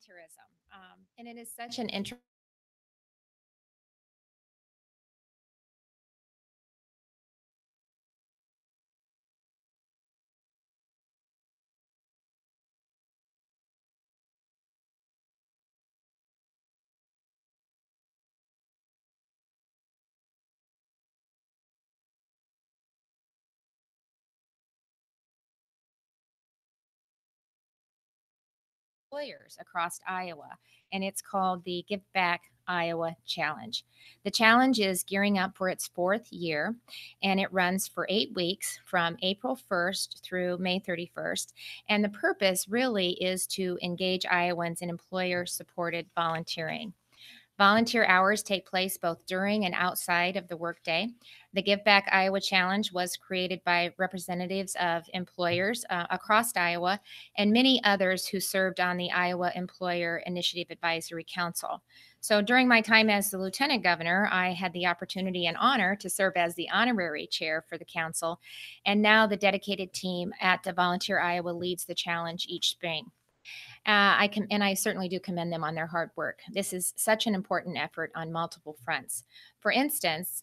volunteerism. And it is such an interesting employers across Iowa, and it's called the Give Back Iowa Challenge. The challenge is gearing up for its fourth year, and it runs for 8 weeks from April 1st through May 31st. And the purpose really is to engage Iowans in employer supported volunteering. Volunteer hours take place both during and outside of the workday. The Give Back Iowa Challenge was created by representatives of employers across Iowa and many others who served on the Iowa Employer Initiative Advisory Council. So during my time as the lieutenant governor, I had the opportunity and honor to serve as the honorary chair for the council. And now the dedicated team at Volunteer Iowa leads the challenge each spring. I certainly do commend them on their hard work. This is such an important effort on multiple fronts. For instance,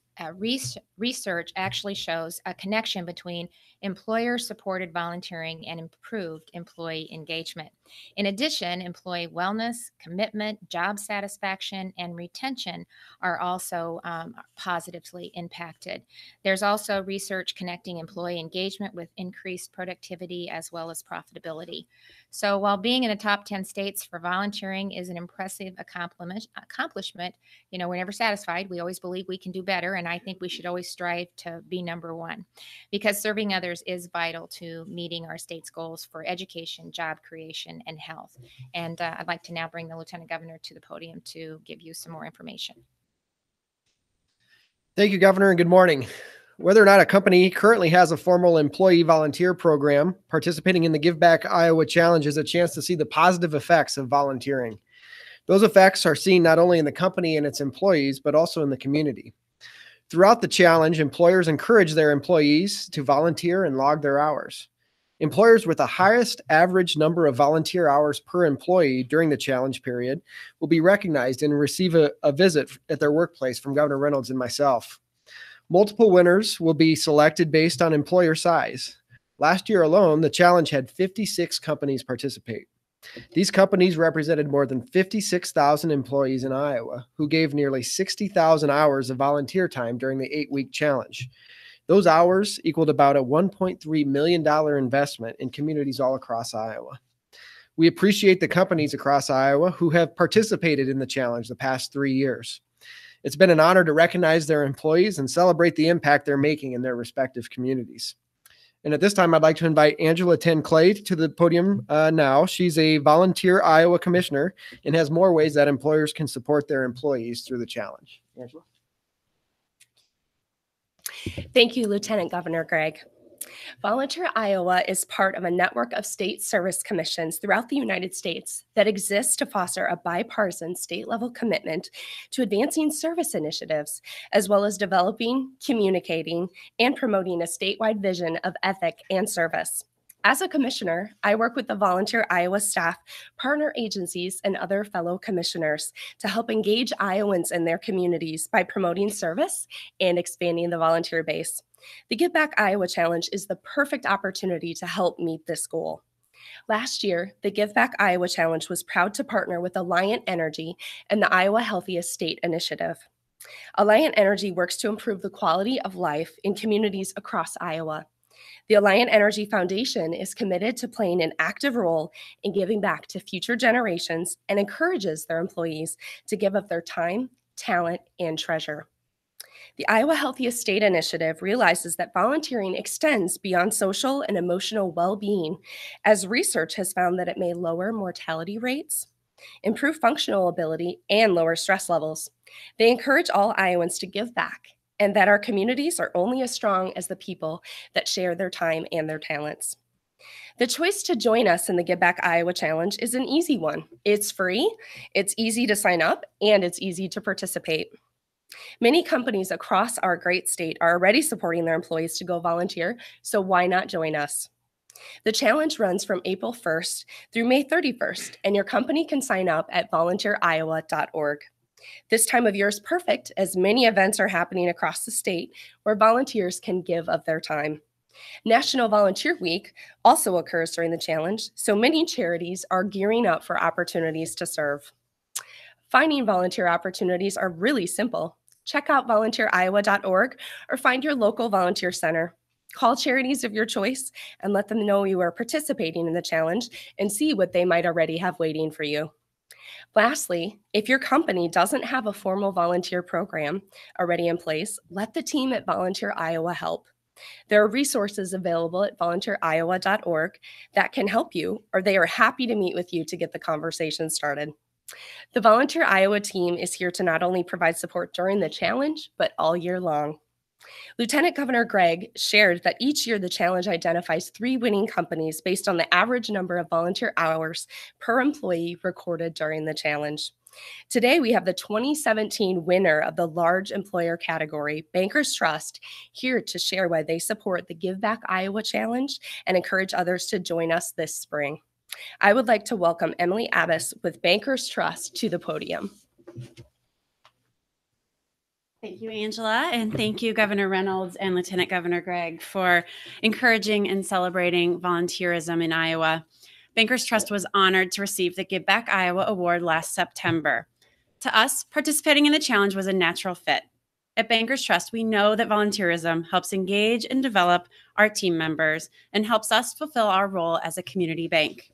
research actually shows a connection between employer supported volunteering and improved employee engagement. In addition, employee wellness, commitment, job satisfaction, and retention are also positively impacted. There's also research connecting employee engagement with increased productivity as well as profitability. So while being in the top 10 states for volunteering is an impressive accomplishment, we're never satisfied. We always believe we can do better. And I think we should always strive to be number one because serving others is vital to meeting our state's goals for education, job creation, and health. And I'd like to now bring the Lieutenant Governor to the podium to give you some more information. Thank you, Governor, and good morning. Whether or not a company currently has a formal employee volunteer program, participating in the Give Back Iowa Challenge is a chance to see the positive effects of volunteering. Those effects are seen not only in the company and its employees, but also in the community. Throughout the challenge, employers encourage their employees to volunteer and log their hours. Employers with the highest average number of volunteer hours per employee during the challenge period will be recognized and receive a visit at their workplace from Governor Reynolds and myself. Multiple winners will be selected based on employer size. Last year alone, the challenge had 56 companies participate. These companies represented more than 56,000 employees in Iowa who gave nearly 60,000 hours of volunteer time during the 8-week challenge. Those hours equaled about a $1.3 million investment in communities all across Iowa. We appreciate the companies across Iowa who have participated in the challenge the past 3 years. It's been an honor to recognize their employees and celebrate the impact they're making in their respective communities. And at this time, I'd like to invite Angela Ten-Clay to the podium now. She's a volunteer Iowa commissioner and has more ways that employers can support their employees through the challenge. Angela? Thank you, Lieutenant Governor Gregg. Volunteer Iowa is part of a network of state service commissions throughout the United States that exists to foster a bipartisan state-level commitment to advancing service initiatives, as well as developing, communicating, and promoting a statewide vision of ethic and service. As a commissioner, I work with the Volunteer Iowa staff, partner agencies, and other fellow commissioners to help engage Iowans in their communities by promoting service and expanding the volunteer base. The Give Back Iowa Challenge is the perfect opportunity to help meet this goal. Last year, the Give Back Iowa Challenge was proud to partner with Alliant Energy and the Iowa Healthiest State Initiative. Alliant Energy works to improve the quality of life in communities across Iowa. The Alliant Energy Foundation is committed to playing an active role in giving back to future generations and encourages their employees to give of their time, talent, and treasure. The Iowa Healthiest State Initiative realizes that volunteering extends beyond social and emotional well-being, as research has found that it may lower mortality rates, improve functional ability, and lower stress levels. They encourage all Iowans to give back, and that our communities are only as strong as the people that share their time and their talents. The choice to join us in the Give Back Iowa Challenge is an easy one. It's free, it's easy to sign up, and it's easy to participate. Many companies across our great state are already supporting their employees to go volunteer, so why not join us? The challenge runs from April 1st through May 31st, and your company can sign up at volunteeriowa.org. This time of year is perfect as many events are happening across the state where volunteers can give of their time. National Volunteer Week also occurs during the challenge, so many charities are gearing up for opportunities to serve. Finding volunteer opportunities are really simple. Check out volunteeriowa.org or find your local volunteer center. Call charities of your choice and let them know you are participating in the challenge and see what they might already have waiting for you. Lastly, if your company doesn't have a formal volunteer program already in place, let the team at Volunteer Iowa help. There are resources available at volunteeriowa.org that can help you, or they are happy to meet with you to get the conversation started. The Volunteer Iowa team is here to not only provide support during the challenge, but all year long. Lieutenant Governor Gregg shared that each year the challenge identifies 3 winning companies based on the average number of volunteer hours per employee recorded during the challenge. Today, we have the 2017 winner of the large employer category, Bankers Trust, here to share why they support the Give Back Iowa Challenge and encourage others to join us this spring. I would like to welcome Emily Abbas with Bankers Trust to the podium. Thank you, Angela, and thank you, Governor Reynolds and Lieutenant Governor Gregg, for encouraging and celebrating volunteerism in Iowa. Bankers Trust was honored to receive the Give Back Iowa Award last September. To us, participating in the challenge was a natural fit. At Bankers Trust, we know that volunteerism helps engage and develop our team members and helps us fulfill our role as a community bank.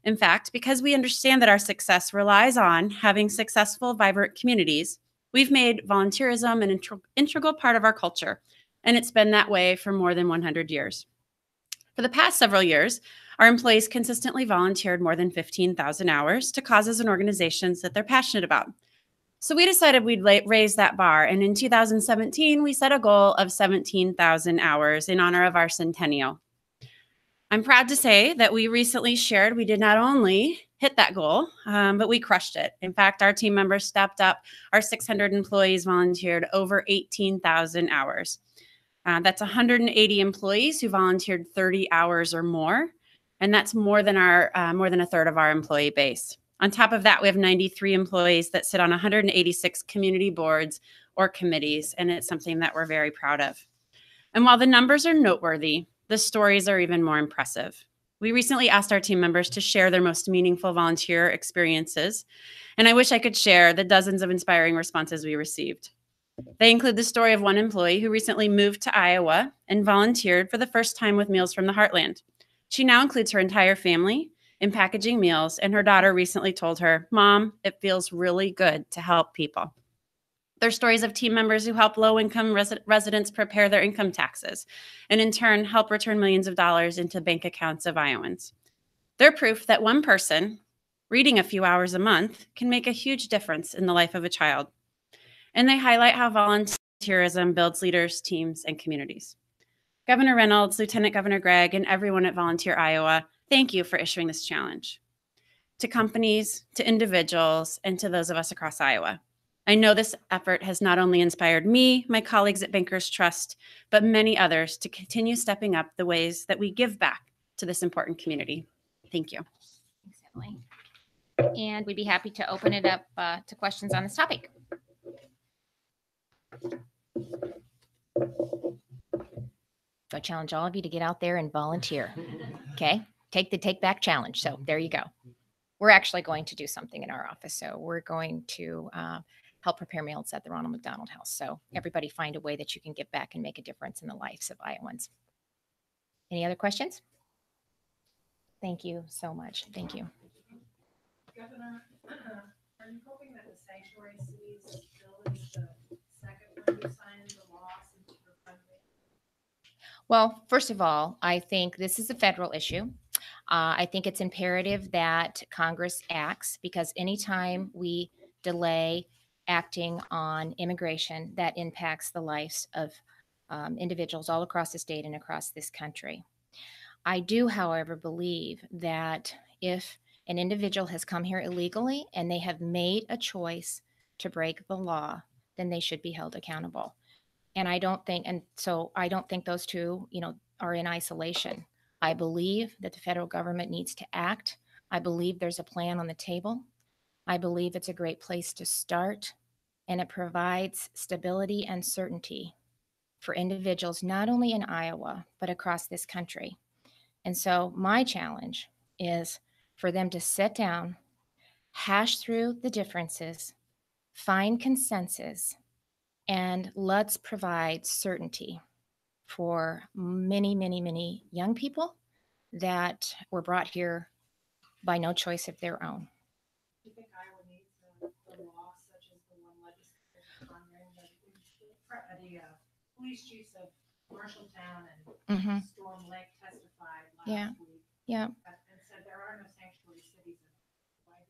In fact, because we understand that our success relies on having successful, vibrant communities, we've made volunteerism an integral part of our culture, and it's been that way for more than 100 years. For the past several years, our employees consistently volunteered more than 15,000 hours to causes and organizations that they're passionate about. So we decided we'd raise that bar, and in 2017, we set a goal of 17,000 hours in honor of our centennial. I'm proud to say that we recently shared we did not only hit that goal, but we crushed it. In fact, our team members stepped up. Our 600 employees volunteered over 18,000 hours. That's 180 employees who volunteered 30 hours or more, and that's more than a third of our employee base. On top of that, we have 93 employees that sit on 186 community boards or committees, and it's something that we're very proud of. And while the numbers are noteworthy, the stories are even more impressive. We recently asked our team members to share their most meaningful volunteer experiences, and I wish I could share the dozens of inspiring responses we received. They include the story of one employee who recently moved to Iowa and volunteered for the first time with Meals from the Heartland. She now includes her entire family in packaging meals, and her daughter recently told her, "Mom, it feels really good to help people." They're stories of team members who help low-income residents prepare their income taxes and in turn help return millions of dollars into bank accounts of Iowans. They're proof that one person reading a few hours a month can make a huge difference in the life of a child. And they highlight how volunteerism builds leaders, teams, and communities. Governor Reynolds, Lieutenant Governor Gregg, and everyone at Volunteer Iowa, thank you for issuing this challenge. To companies, to individuals, and to those of us across Iowa. I know this effort has not only inspired me, my colleagues at Bankers Trust, but many others to continue stepping up the ways that we give back to this important community. Thank you. Thanks, Emily. And we'd be happy to open it up to questions on this topic. So I challenge all of you to get out there and volunteer. Okay? Take the Take Back Challenge. So there you go. We're actually going to do something in our office. So we're going to help prepare meals at the Ronald McDonald House. So everybody find a way that you can give back and make a difference in the lives of Iowans. Any other questions? Thank you so much. Thank you. Governor, are you hoping that the sanctuary cities bill is the second one you sign into law since you're funding? Well, first of all, I think this is a federal issue. I think it's imperative that Congress acts, because anytime we delay acting on immigration, that impacts the lives of individuals all across the state and across this country. I do, however, believe that if an individual has come here illegally and they have made a choice to break the law, then they should be held accountable. And I don't think those two, are in isolation. I believe that the federal government needs to act. I believe there's a plan on the table. I believe it's a great place to start, and it provides stability and certainty for individuals, not only in Iowa, but across this country. And so my challenge is for them to sit down, hash through the differences, find consensus, and let's provide certainty for many, many, many young people that were brought here by no choice of their own. Do you think Iowa needs a law such as the one legislated in Congress that the police chiefs of Marshalltown and Mhm. Storm Lake testified Yeah. last week Yeah. and said there are no sanctuary cities in Hawaii?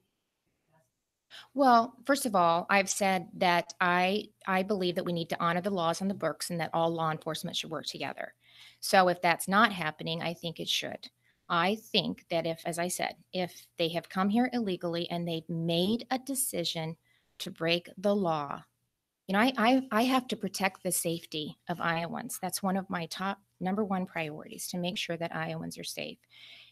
Well, first of all, I've said that I believe that we need to honor the laws on the books and that all law enforcement should work together. So if that's not happening, I think it should. I think that if, as I said, if they have come here illegally and they've made a decision to break the law, you know, I have to protect the safety of Iowans. That's one of my top number one priorities, to make sure that Iowans are safe.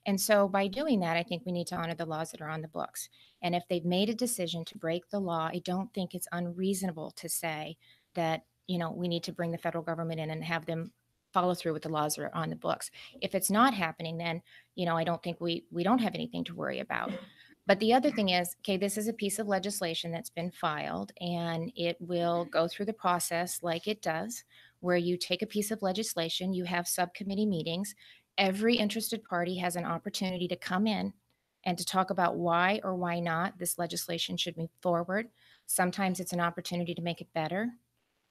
And so by doing that, I think we need to honor the laws that are on the books. And if they've made a decision to break the law, I don't think it's unreasonable to say that, you know, we need to bring the federal government in and have them follow through with the laws that are on the books. If it's not happening, then, you know, I don't think we don't have anything to worry about. But the other thing is, okay, this is a piece of legislation that's been filed, and it will go through the process like it does, where you take a piece of legislation, you have subcommittee meetings, every interested party has an opportunity to come in and to talk about why or why not this legislation should move forward. Sometimes it's an opportunity to make it better.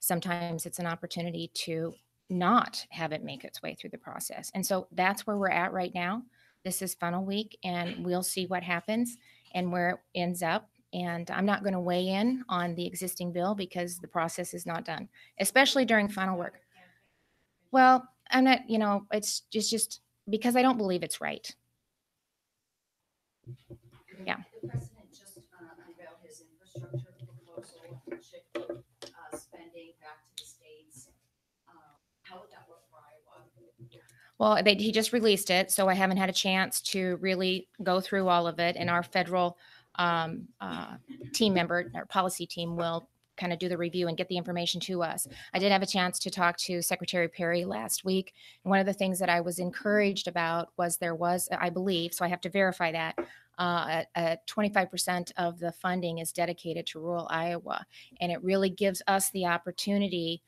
Sometimes it's an opportunity to not have it make its way through the process. And so that's where we're at right now. This is funnel week, and we'll see what happens and where it ends up. And I'm not going to weigh in on the existing bill because the process is not done, especially during final work. Well, I'm not, you know, it's just because I don't believe it's right. Yeah. The president just unveiled his infrastructure proposal, which should spending back to the states. How would that work for Iowa? Well, he just released it, so I haven't had a chance to really go through all of it. And our federal team member, our policy team, will kind of do the review and get the information to us. I did have a chance to talk to Secretary Perry last week. And one of the things that I was encouraged about was there was, I believe, so I have to verify that, 25% of the funding is dedicated to rural Iowa. And it really gives us the opportunity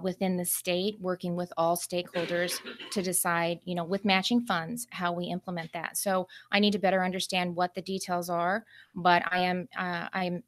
within the state, working with all stakeholders to decide, you know, with matching funds, how we implement that. So I need to better understand what the details are, but I'm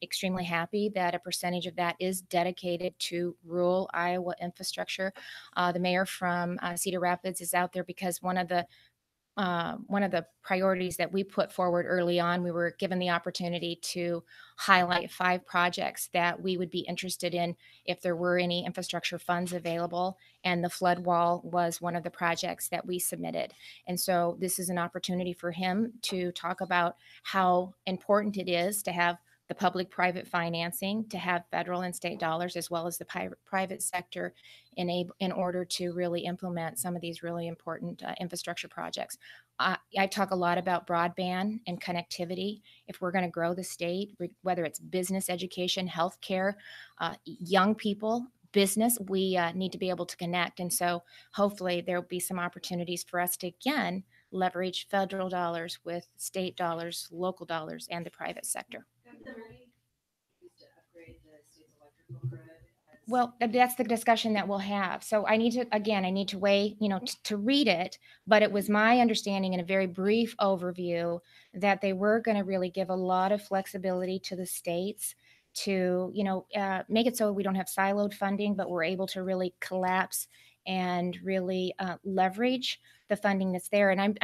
extremely happy that a percentage of that is dedicated to rural Iowa infrastructure. The mayor from Cedar Rapids is out there because one of the priorities that we put forward early on, we were given the opportunity to highlight 5 projects that we would be interested in if there were any infrastructure funds available. And the flood wall was one of the projects that we submitted. And so this is an opportunity for him to talk about how important it is to have the public-private financing, to have federal and state dollars, as well as the private sector in order to really implement some of these really important infrastructure projects. I talk a lot about broadband and connectivity. If we're going to grow the state, whether it's business, education, healthcare, young people, business, we need to be able to connect. And so hopefully there will be some opportunities for us to, again, leverage federal dollars with state dollars, local dollars, and the private sector. To upgrade the state's electrical grid? Well, that's the discussion that we'll have. So I need to weigh, you know, to read it, but it was my understanding in a very brief overview that they were going to really give a lot of flexibility to the states to, you know, make it so we don't have siloed funding, but we're able to really collapse and really leverage the funding that's there. And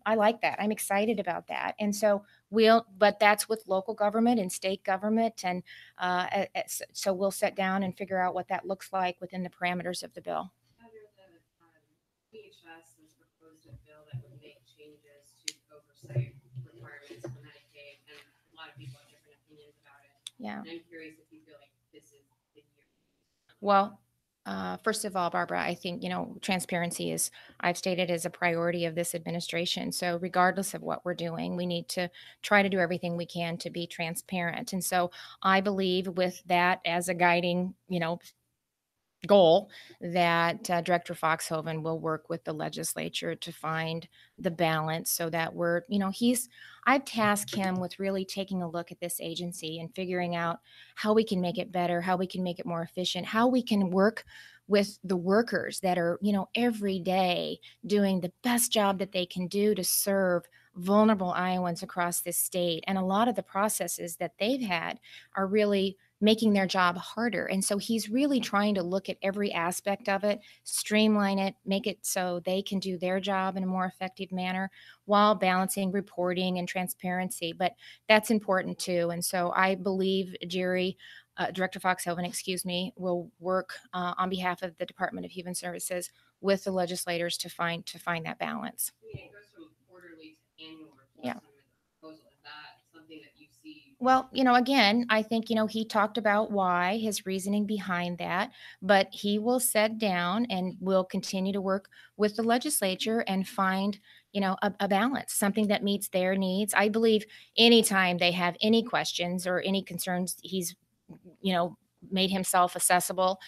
I like that. I'm excited about that. And so but that's with local government and state government. And so we'll sit down and figure out what that looks like within the parameters of the bill. The DHS has proposed a bill that would make changes to oversight requirements for Medicaid, and a lot of people have different opinions about it. Yeah. And I'm curious if you feel like this is the year. Well, First of all, Barbara, I think, transparency is, I've stated, as a priority of this administration. So, regardless of what we're doing, we need to try to do everything we can to be transparent. And so, I believe with that as a guiding, goal, that Director Foxhoven will work with the legislature to find the balance so that I've tasked him with really taking a look at this agency and figuring out how we can make it better, how we can make it more efficient, how we can work with the workers that are, every day doing the best job that they can do to serve vulnerable Iowans across this state. And a lot of the processes that they've had are really making their job harder. And so he's really trying to look at every aspect of it, streamline it, make it so they can do their job in a more effective manner while balancing reporting and transparency. But that's important too. And so I believe Director Foxhoven, will work on behalf of the Department of Human Services with the legislators to find that balance. I mean, it goes from quarterly to annual reports. Yeah. Under the proposal. Is that something that you see? Well, again, I think, he talked about why, his reasoning behind that, but he will sit down and will continue to work with the legislature and find, a balance, something that meets their needs. I believe anytime they have any questions or any concerns, he's, made himself accessible.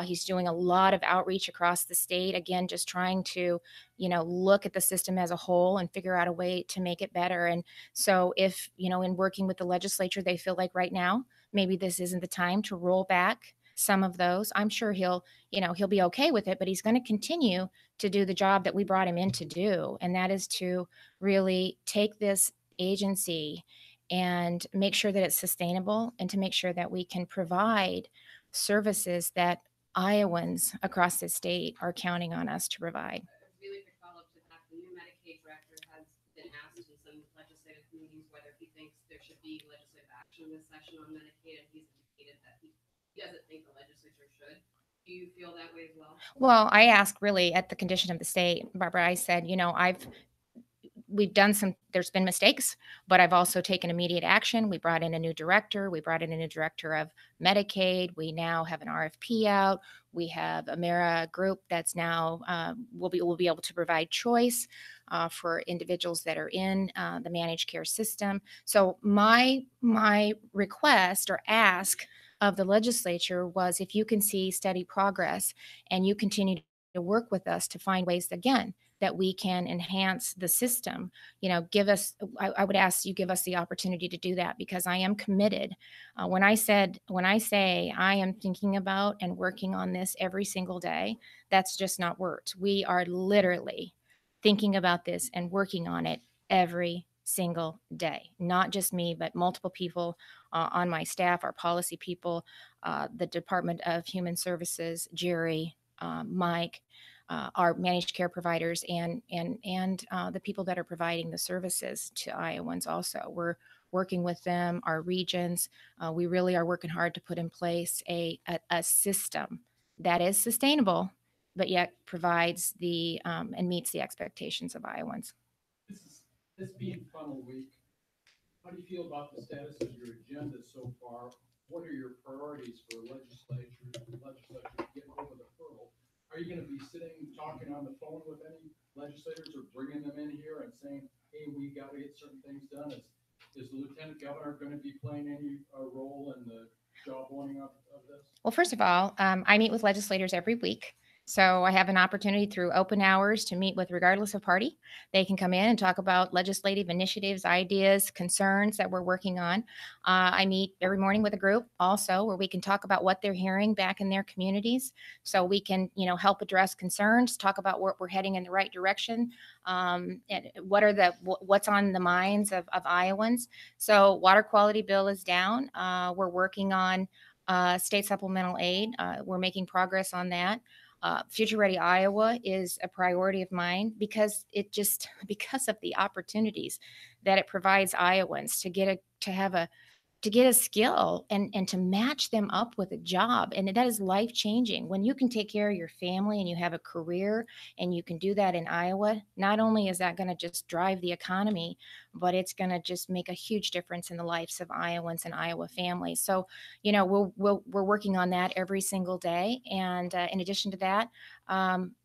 He's doing a lot of outreach across the state, again, just trying to, look at the system as a whole and figure out a way to make it better. And so if, in working with the legislature, they feel like right now, maybe this isn't the time to roll back some of those, I'm sure he'll be okay with it, but he's going to continue to do the job that we brought him in to do. And that is to really take this agency and make sure that it's sustainable and to make sure that we can provide services that Iowans across the state are counting on us to provide. A really quick follow-up to that. The new Medicaid director has been asked in some legislative meetings whether he thinks there should be legislative action this session on Medicaid, and he's indicated that he doesn't think the legislature should. Do you feel that way as well? Well, I asked really at the condition of the state, Barbara. I said, there's been mistakes, but I've also taken immediate action. We brought in a new director. We brought in a new director of Medicaid. We now have an RFP out. We have a Mera group that's now will be able to provide choice for individuals that are in the managed care system. So my request or ask of the legislature was, if you can see steady progress and you continue to work with us to find ways, again, that we can enhance the system, I would ask you, give us the opportunity to do that, because I am committed. When I say I am thinking about and working on this every single day, that's just not words. We are literally thinking about this and working on it every single day. Not just me, but multiple people on my staff, our policy people, the Department of Human Services, Jerry, Mike, our managed care providers, and the people that are providing the services to Iowans also. We're working with them, our regions. We really are working hard to put in place a system that is sustainable, but yet provides and meets the expectations of Iowans. This being funnel week, how do you feel about the status of your agenda so far? What are your priorities for legislature to get over the hurdle? Are you going to be sitting talking on the phone with any legislators or bringing them in here and saying, hey, we got to get certain things done? Is the lieutenant governor going to be playing any role in the jawboning of this? Well, first of all, I meet with legislators every week. So I have an opportunity through open hours to meet with, regardless of party. They can come in and talk about legislative initiatives, ideas, concerns that we're working on. I meet every morning with a group also where we can talk about what they're hearing back in their communities, so we can, help address concerns, talk about where we're heading in the right direction, and what's on the minds of Iowans. So water quality bill is down. We're working on state supplemental aid. We're making progress on that. Future Ready Iowa is a priority of mine because of the opportunities that it provides Iowans to have a to get a skill and to match them up with a job. And that is life changing. When you can take care of your family and you have a career and you can do that in Iowa, not only is that going to just drive the economy, but it's going to just make a huge difference in the lives of Iowans and Iowa families. So, you know, we're working on that every single day. And in addition to that,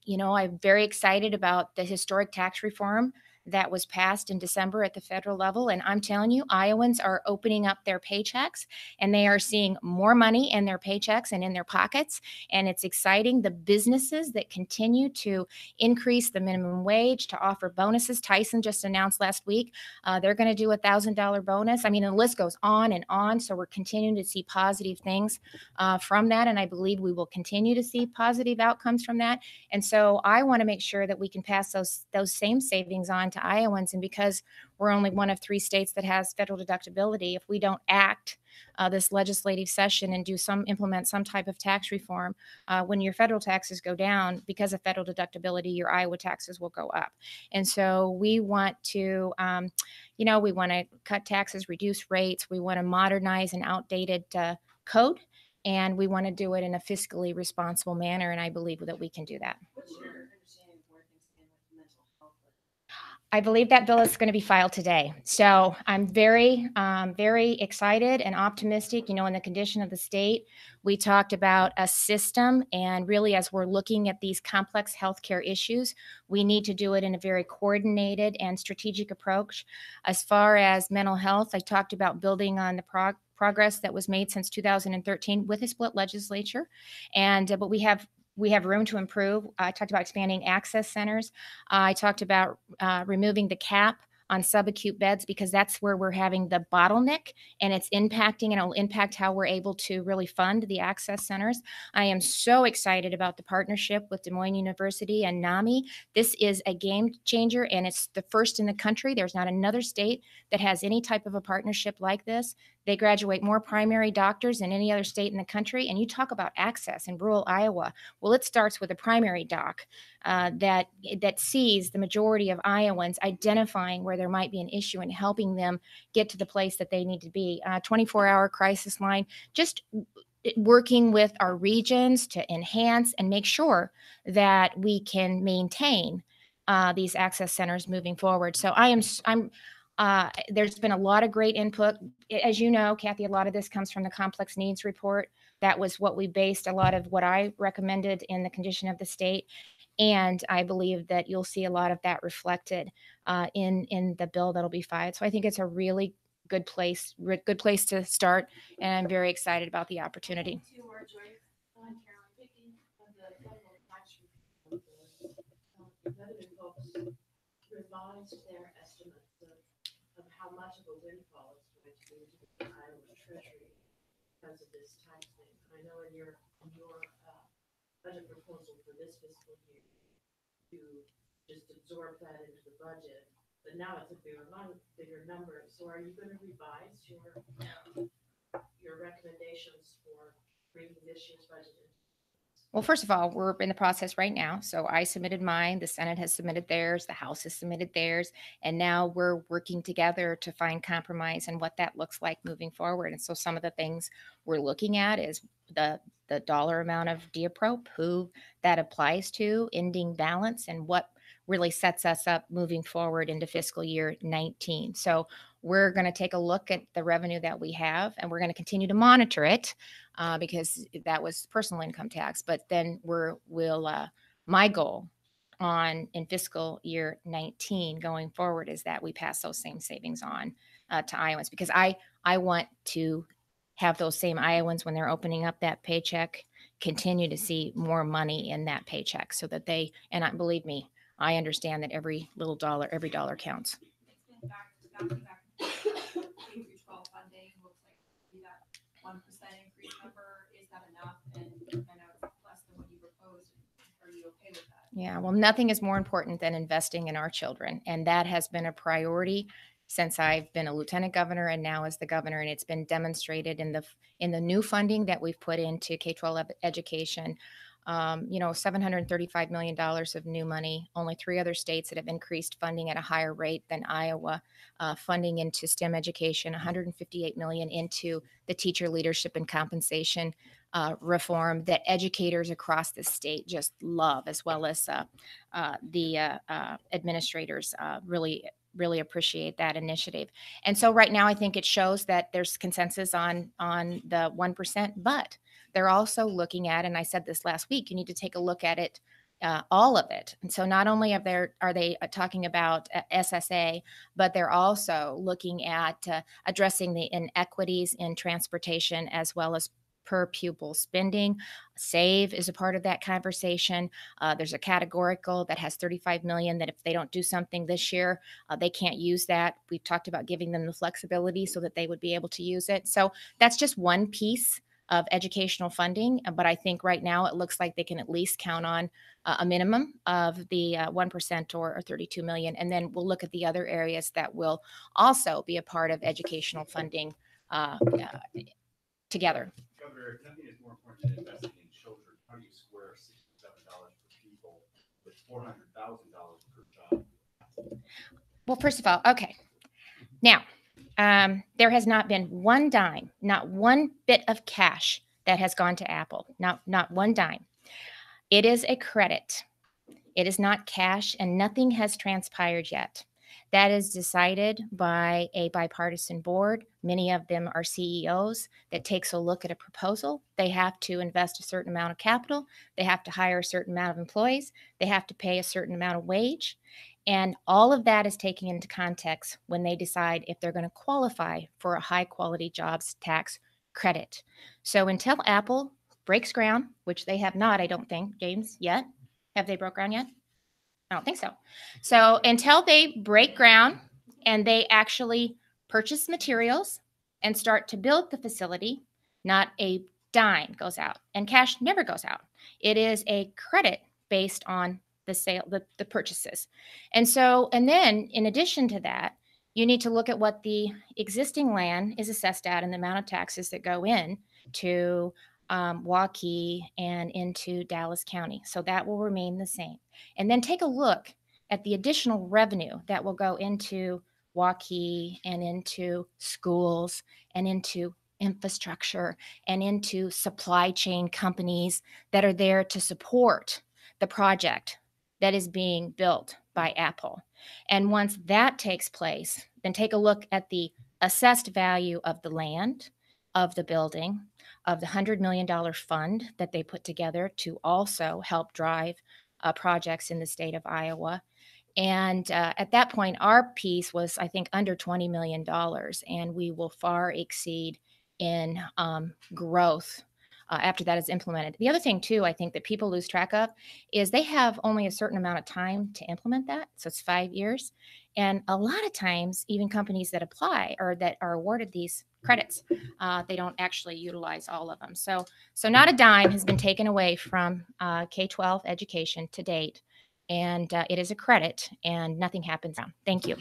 you know, I'm very excited about the historic tax reform that was passed in December at the federal level. And I'm telling you, Iowans are opening up their paychecks and they are seeing more money in their paychecks and in their pockets. And it's exciting. The businesses that continue to increase the minimum wage, to offer bonuses. Tyson just announced last week they're going to do a $1,000 bonus. I mean, the list goes on and on. So we're continuing to see positive things from that. And I believe we will continue to see positive outcomes from that. And so I want to make sure that we can pass those same savings on to Iowans. And because we're only one of 3 states that has federal deductibility, if we don't act this legislative session and implement some type of tax reform, when your federal taxes go down because of federal deductibility, your Iowa taxes will go up. And so we want to, you know, we want to cut taxes, reduce rates. We want to modernize an outdated code. And we want to do it in a fiscally responsible manner. And I believe that we can do that. What's your understanding of where things stand with mental health? I believe that bill is going to be filed today. So I'm very, very excited and optimistic. You know, in the condition of the state, we talked about a system. And really, as we're looking at these complex healthcare issues, we need to do it in a very coordinated and strategic approach. As far as mental health, I talked about building on the progress that was made since 2013 with a split legislature. And but we have room to improve. I talked about expanding access centers. I talked about removing the cap on subacute beds because that's where we're having the bottleneck and it's impacting and it'll impact how we're able to really fund the access centers. I am so excited about the partnership with Des Moines University and NAMI. This is a game changer and it's the first in the country. There's not another state that has any type of a partnership like this. They graduate more primary doctors than any other state in the country. And you talk about access in rural Iowa. Well, it starts with a primary doc that sees the majority of Iowans identifying where there might be an issue and helping them get to the place that they need to be. 24-hour crisis line, just working with our regions to enhance and make sure that we can maintain these access centers moving forward. So there's been a lot of great input. As you know, Kathy, a lot of this comes from the complex needs report. That was what we based a lot of what I recommended in the condition of the state. And I believe that you'll see a lot of that reflected in the bill that'll be filed. So I think it's a really good place to start. And I'm very excited about the opportunity. To our joint Carolyn Vicky of the federal tax reform, the revenue folks revised their estimates of how much of a windfall it's going to be to the Iowa Treasury because of this tax thing. I know in your budget proposal for this fiscal year, you just absorb that into the budget, but now it's a bigger number. So are you going to revise your recommendations for bringing this year's budget in? Well, first of all, we're in the process right now. So I submitted mine, the Senate has submitted theirs, the House has submitted theirs, and now we're working together to find compromise and what that looks like moving forward. And so some of the things we're looking at is the dollar amount of DIAPROP, who that applies to, ending balance, and what really sets us up moving forward into fiscal year 19. So we're going to take a look at the revenue that we have, and we're going to continue to monitor it because that was personal income tax. But then my goal in fiscal year 19 going forward is that we pass those same savings on to Iowans, because I want to have those same Iowans, when they're opening up that paycheck, continue to see more money in that paycheck so that believe me, I understand that every dollar counts. Back to K through 12 funding looks like that 1% increase number. Is that enough? And I know it's less than what you proposed. Are you okay with that? Yeah, well, nothing is more important than investing in our children, and that has been a priority since I've been a lieutenant governor and now as the governor, and it's been demonstrated in the new funding that we've put into K-12 education. $735 million of new money. Only 3 other states that have increased funding at a higher rate than Iowa. Funding into STEM education, $158 million into the teacher leadership and compensation reform that educators across the state just love, as well as the administrators really appreciate that initiative. And so right now, I think it shows that there's consensus on the 1%, but they're also looking at, and I said this last week, you need to take a look at it, all of it. And so not only are they talking about SSA, but they're also looking at addressing the inequities in transportation as well as per pupil spending. SAVE is a part of that conversation. There's a categorical that has $35 million that if they don't do something this year, they can't use that. We've talked about giving them the flexibility so that they would be able to use it. So that's just one piece of educational funding. But I think right now it looks like they can at least count on a minimum of the 1% or 32 million. And then we'll look at the other areas that will also be a part of educational funding together. Governor, nothing is more important than investing in children. How do you square $67 per people with $400,000 per child? Well, first of all, okay. Now, there has not been one dime, not one bit of cash that has gone to Apple, not one dime. It is a credit. It is not cash, and nothing has transpired yet. That is decided by a bipartisan board. Many of them are CEOs that takes a look at a proposal. They have to invest a certain amount of capital. They have to hire a certain amount of employees. They have to pay a certain amount of wage. And all of that is taken into context when they decide if they're going to qualify for a high quality jobs tax credit. So until Apple breaks ground, which they have not, I don't think, James, yet. Have they broke ground yet? I don't think so. So until they break ground and they actually purchase materials and start to build the facility, not a dime goes out, and cash never goes out. It is a credit based on the sale, the purchases. And then in addition to that, you need to look at what the existing land is assessed at and the amount of taxes that go in to Waukee and into Dallas County. So that will remain the same. And then take a look at the additional revenue that will go into Waukee and into schools and into infrastructure and into supply chain companies that are there to support the project that is being built by Apple. And once that takes place, then take a look at the assessed value of the land, of the building, of the $100 million fund that they put together to also help drive projects in the state of Iowa. And at that point, our piece was, I think, under $20 million, and we will far exceed in growth after that is implemented. The other thing, too, I think that people lose track of is they have only a certain amount of time to implement that. So it's 5 years. And a lot of times, even companies that apply or that are awarded these credits, they don't actually utilize all of them. So not a dime has been taken away from K-12 education to date. And it is a credit, and nothing happens. Thank you.